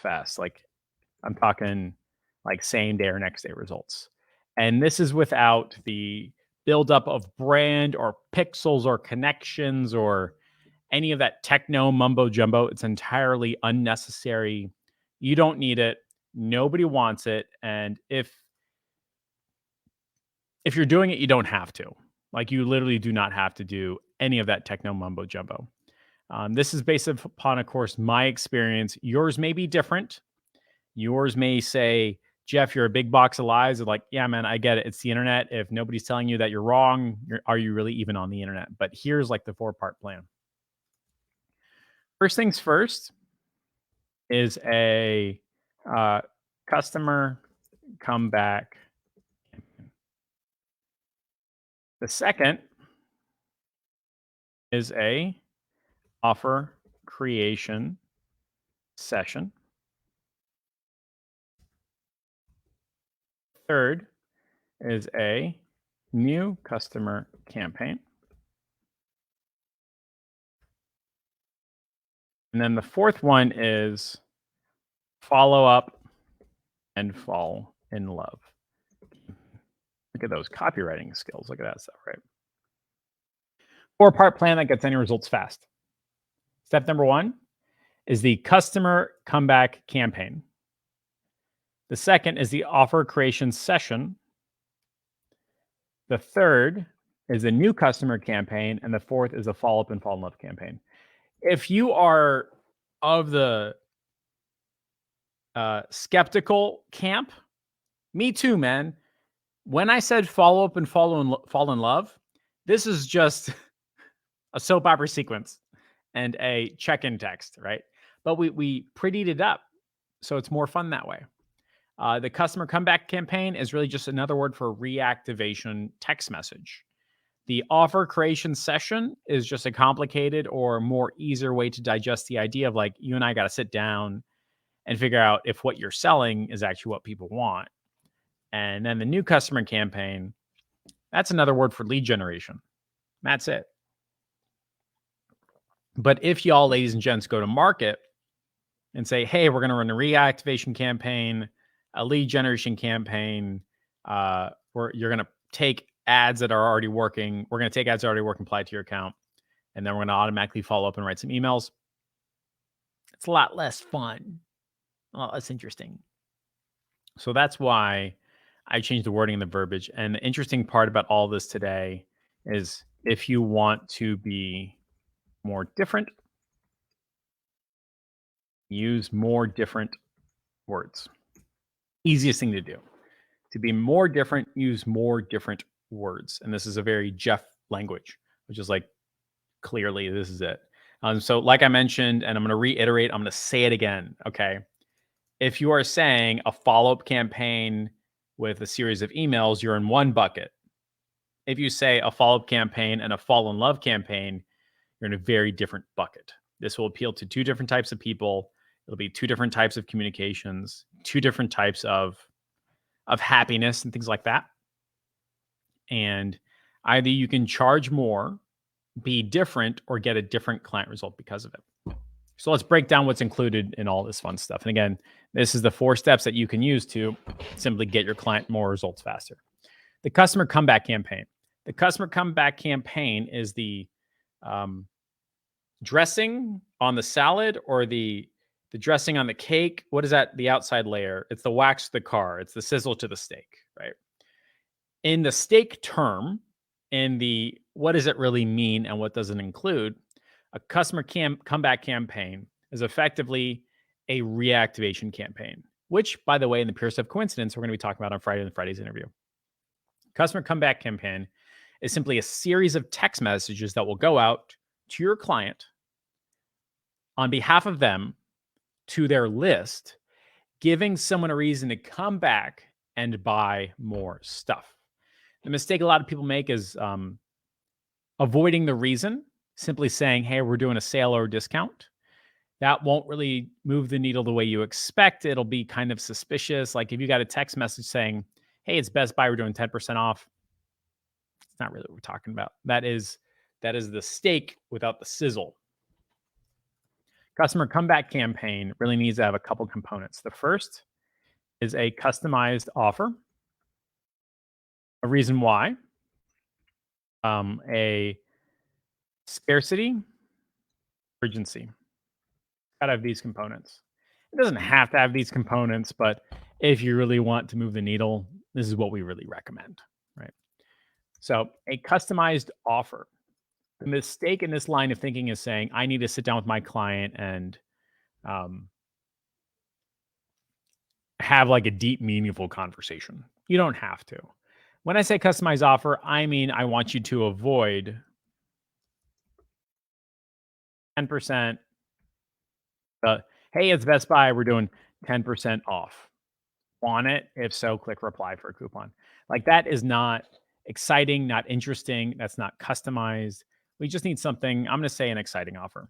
fast. Like I'm talking like same day or next day results. And this is without the buildup of brand or pixels or connections or any of that techno mumbo jumbo. It's entirely unnecessary. You don't need it. Nobody wants it. And if you're doing it, you don't have to. Like you literally do not have to do any of that techno mumbo jumbo. This is based upon, of course, my experience. Yours may be different. Yours may say, Jeff, you're a big box of lies. Like, yeah, man, I get it. It's the internet. If nobody's telling you that you're wrong, are you really even on the internet? But here's like the 4-part plan. First things first is a customer comeback. The second is a offer creation session. Third is a new customer campaign. And then the fourth one is follow up and fall in love. Look at those copywriting skills. Look at that stuff, right? 4-part plan that gets any results fast. Step number 1 is the customer comeback campaign. The second is the offer creation session. The third is the new customer campaign. And the fourth is the follow up and fall in love campaign. If you are of the skeptical camp, me too, man. When I said follow up and fall in love, this is just a soap opera sequence and a check-in text, right? But we prettied it up, so it's more fun that way. The customer comeback campaign is really just another word for reactivation text message. The offer creation session is just a complicated or more easier way to digest the idea of like you and I got to sit down and figure out if what you're selling is actually what people want. And then the new customer campaign, that's another word for lead generation. That's it. But if y'all, ladies and gents, go to market and say, hey, we're going to run a reactivation campaign, a lead generation campaign, where you're going to take ads that are already working. We're going to take ads that are already working, apply to your account, and then we're going to automatically follow up and write some emails. It's a lot less fun, a lot less interesting. So that's why I changed the wording and the verbiage. And the interesting part about all this today is if you want to be more different, use more different words. Easiest thing to do. To be more different, use more different words. And this is a very Jeff language, which is like, clearly this is it. So like I mentioned, and I'm going to reiterate, I'm going to say it again. Okay. If you are saying a follow-up campaign with a series of emails, you're in one bucket. If you say a follow-up campaign and a fall in love campaign, you're in a very different bucket. This will appeal to two different types of people. It'll be two different types of communications, two different types of happiness and things like that. And either you can charge more, be different, or get a different client result because of it. So let's break down what's included in all this fun stuff. And again, this is the 4 steps that you can use to simply get your client more results faster. The customer comeback campaign. The customer comeback campaign is the dressing on the salad or the dressing on the cake. What is that? The outside layer. It's the wax to the car. It's the sizzle to the steak, right? In the steak term, in the what does it really mean and what does it include, a customer comeback campaign is effectively a reactivation campaign, which, by the way, in the pure stuff coincidence, we're going to be talking about on Friday in Friday's interview. Customer comeback campaign is simply a series of text messages that will go out to your client on behalf of them to their list, giving someone a reason to come back and buy more stuff. The mistake a lot of people make is avoiding the reason, simply saying, hey, we're doing a sale or a discount. That won't really move the needle the way you expect. It'll be kind of suspicious. Like if you got a text message saying, hey, it's Best Buy, we're doing 10% off. It's not really what we're talking about. That is the steak without the sizzle. Customer comeback campaign really needs to have a couple components. The first is a customized offer, a reason why, a scarcity, urgency. Gotta have these components. It doesn't have to have these components, but if you really want to move the needle, this is what we really recommend, right? So, a customized offer. The mistake in this line of thinking is saying, I need to sit down with my client and um, have like a deep, meaningful conversation. You don't have to. When I say customized offer, I mean I want you to avoid 10%. Hey, it's Best Buy. We're doing 10% off. Want it? If so, click reply for a coupon. Like that is not exciting, not interesting. That's not customized. We just need something. I'm going to say an exciting offer,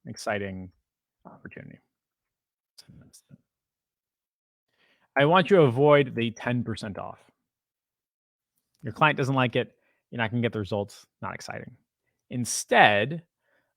exciting opportunity. I want you to avoid the 10% off. Your client doesn't like it. You're not going to get the results. Not exciting. Instead,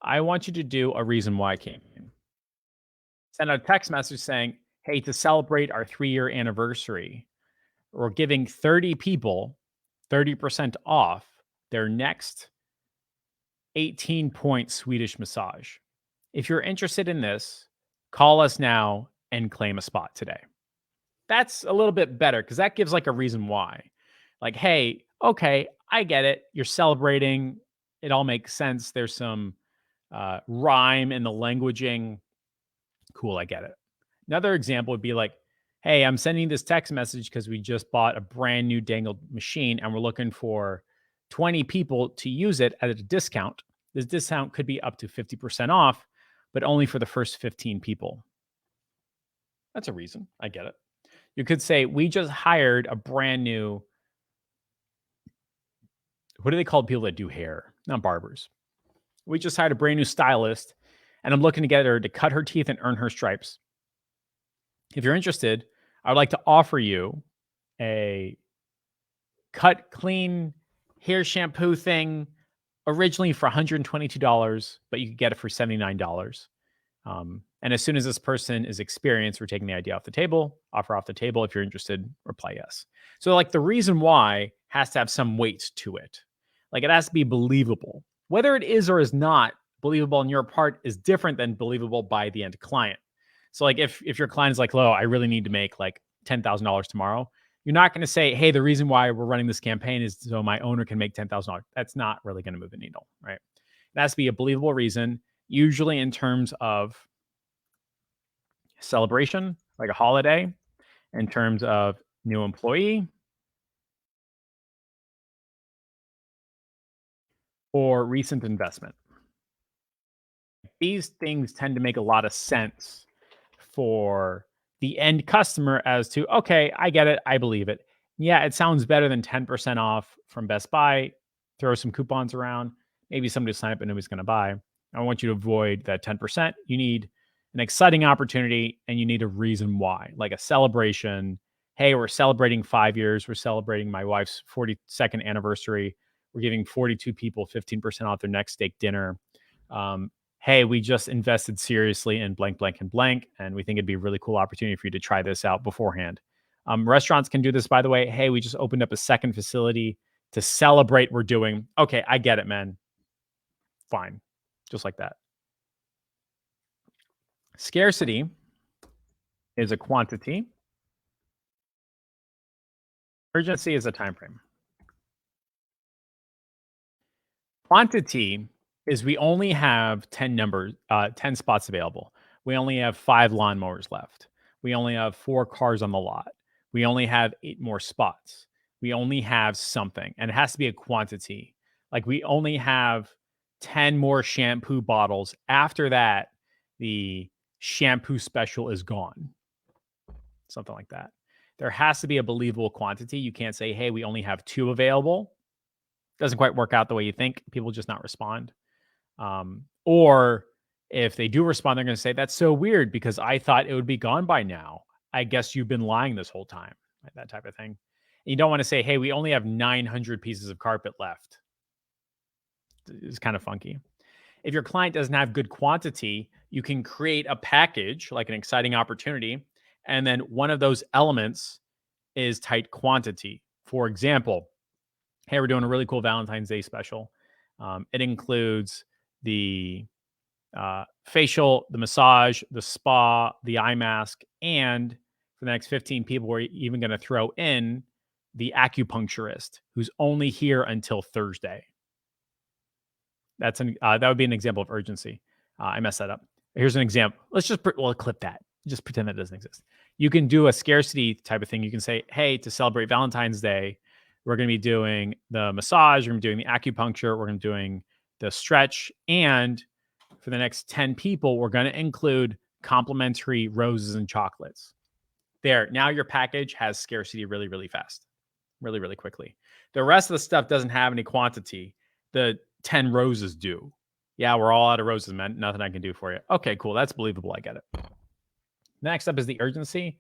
I want you to do a reason why campaign. Send out a text message saying, hey, to celebrate our 3-year anniversary, we're giving 30 people 30% off their next 18-point Swedish massage. If you're interested in this, call us now and claim a spot today. That's a little bit better because that gives like a reason why. Like, hey, okay, I get it. You're celebrating. It all makes sense. There's some rhyme in the languaging. Cool, I get it. Another example would be like, hey, I'm sending this text message because we just bought a brand new dangled machine and we're looking for 20 people to use it at a discount. This discount could be up to 50% off, but only for the first 15 people. That's a reason. I get it. You could say, we just hired a brand new, what do they call people that do hair? Not barbers. We just hired a brand new stylist and I'm looking to get her to cut her teeth and earn her stripes. If you're interested, I would like to offer you a cut clean hair shampoo thing originally for $122, but you could get it for $79. And as soon as this person is experienced, we're taking the idea off the table, offer off the table. If you're interested, reply yes. So like the reason why has to have some weight to it. Like it has to be believable. Whether it is or is not believable on your part is different than believable by the end client. So like if your client is like, "Lo, I really need to make like $10,000 tomorrow," you're not going to say, "Hey, the reason why we're running this campaign is so my owner can make $10,000." That's not really going to move the needle, right? It has to be a believable reason, usually in terms of celebration, like a holiday, in terms of new employee, or recent investment. These things tend to make a lot of sense for the end customer as to, okay, I get it. I believe it. Yeah, it sounds better than 10% off from Best Buy. Throw some coupons around. Maybe somebody will sign up and nobody's going to buy. I want you to avoid that 10%. You need an exciting opportunity and you need a reason why, like a celebration. Hey, we're celebrating 5 years. We're celebrating my wife's 42nd anniversary. We're giving 42 people 15% off their next steak dinner. Hey, we just invested seriously in blank, blank, and blank, and we think it'd be a really cool opportunity for you to try this out beforehand. Restaurants can do this, by the way. Hey, we just opened up a second facility to celebrate we're doing. Okay, I get it, man. Fine. Just like that. Scarcity is a quantity. Urgency is a time frame. Quantity is we only have 10 spots available. We only have 5 lawnmowers left. We only have 4 cars on the lot. We only have 8 more spots. We only have something, and it has to be a quantity. Like we only have 10 more shampoo bottles. After that, the shampoo special is gone. Something like that. There has to be a believable quantity. You can't say, hey, we only have 2 available. Doesn't quite work out the way you think. People just not respond. Or if they do respond, they're going to say, that's so weird because I thought it would be gone by now. I guess you've been lying this whole time. Right? That type of thing. And you don't want to say, hey, we only have 900 pieces of carpet left. It's kind of funky. If your client doesn't have good quantity, you can create a package like an exciting opportunity. And then one of those elements is tight quantity. For example, hey, we're doing a really cool Valentine's Day special. It includes the facial, the massage, the spa, the eye mask, and for the next 15 people, we're even going to throw in the acupuncturist who's only here until Thursday. That would be an example of urgency. I messed that up. Here's an example. Let's just clip that. Just pretend that doesn't exist. You can do a scarcity type of thing. You can say, hey, to celebrate Valentine's Day, we're going to be doing the massage, we're going to be doing the acupuncture, we're going to be doing the stretch, and for the next 10 people, we're going to include complimentary roses and chocolates. There, now your package has scarcity really, really fast, really, really quickly. The rest of the stuff doesn't have any quantity. The 10 roses do. Yeah, we're all out of roses, man. Nothing I can do for you. Okay, cool. That's believable. I get it. Next up is the urgency.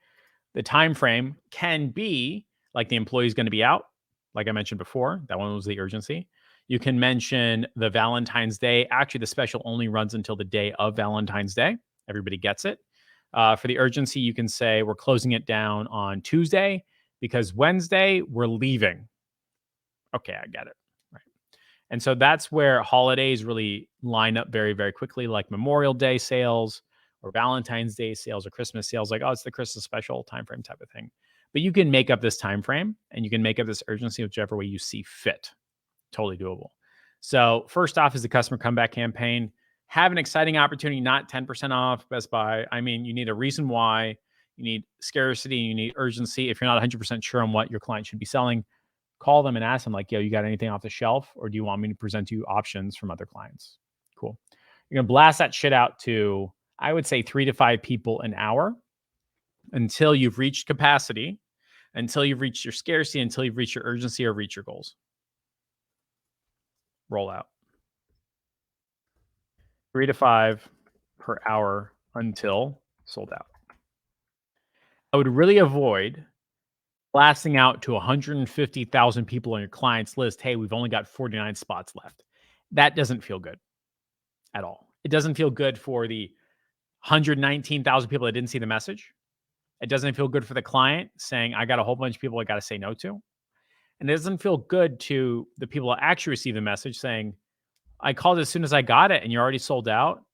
The time frame can be like the employee's going to be out, like I mentioned before. That one was the urgency. You can mention the Valentine's Day. Actually, the special only runs until the day of Valentine's Day. Everybody gets it. For the urgency, you can say we're closing it down on Tuesday because Wednesday we're leaving. Okay, I get it. Right. And so that's where holidays really line up very, very quickly, like Memorial Day sales or Valentine's Day sales or Christmas sales. Like, oh, it's the Christmas special timeframe type of thing. But you can make up this time frame and you can make up this urgency whichever way you see fit. Totally doable. So first off is the customer comeback campaign. Have an exciting opportunity, not 10% off Best Buy. I mean, you need a reason why. You need scarcity. You need urgency. If you're not 100% sure on what your client should be selling, call them and ask them like, yo, you got anything off the shelf? Or do you want me to present you options from other clients? Cool. You're going to blast that shit out to, I would say 3 to 5 people an hour until you've reached capacity, until you've reached your scarcity, until you've reached your urgency or reach your goals. Roll out. 3 to 5 per hour until sold out. I would really avoid blasting out to 150,000 people on your client's list. Hey, we've only got 49 spots left. That doesn't feel good at all. It doesn't feel good for the 119,000 people that didn't see the message. It doesn't feel good for the client saying, I got a whole bunch of people I got to say no to. And it doesn't feel good to the people that actually receive the message saying, I called as soon as I got it and you're already sold out. I'm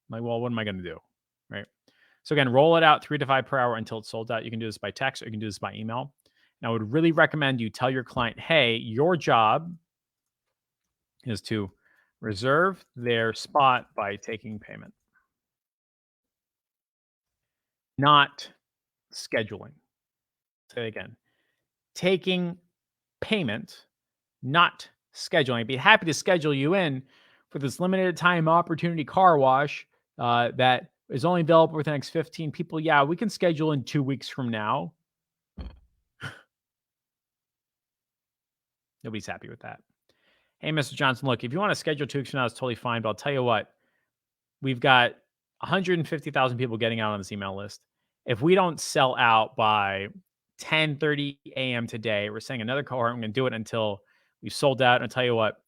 like, well, what am I going to do? Right. So again, roll it out 3 to 5 per hour until it's sold out. You can do this by text or you can do this by email. And I would really recommend you tell your client, hey, your job is to reserve their spot by taking payment, not scheduling. Say again, taking payment, not scheduling. I'd be happy to schedule you in for this limited time opportunity car wash that is only available for the next 15 people. Yeah, we can schedule in 2 weeks from now. Nobody's happy with that. Hey, Mr. Johnson, look, if you want to schedule 2 weeks from now, it's totally fine. But I'll tell you what, we've got 150,000 people getting out on this email list. If we don't sell out by 10:30 a.m. today, we're saying another cohort, I'm going to do it until we've sold out. And I'll tell you what,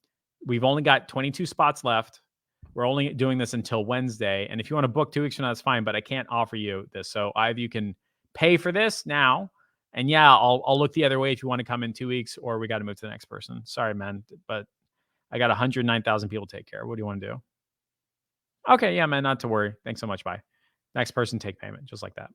we've only got 22 spots left. We're only doing this until Wednesday. And if you want to book 2 weeks from now, that's fine, but I can't offer you this. So either you can pay for this now, and yeah, I'll look the other way if you want to come in 2 weeks, or we got to move to the next person. Sorry, man, but I got 109,000 people to take care of. What do you want to do? Okay, yeah, man, not to worry. Thanks so much. Bye. Next person, take payment, just like that.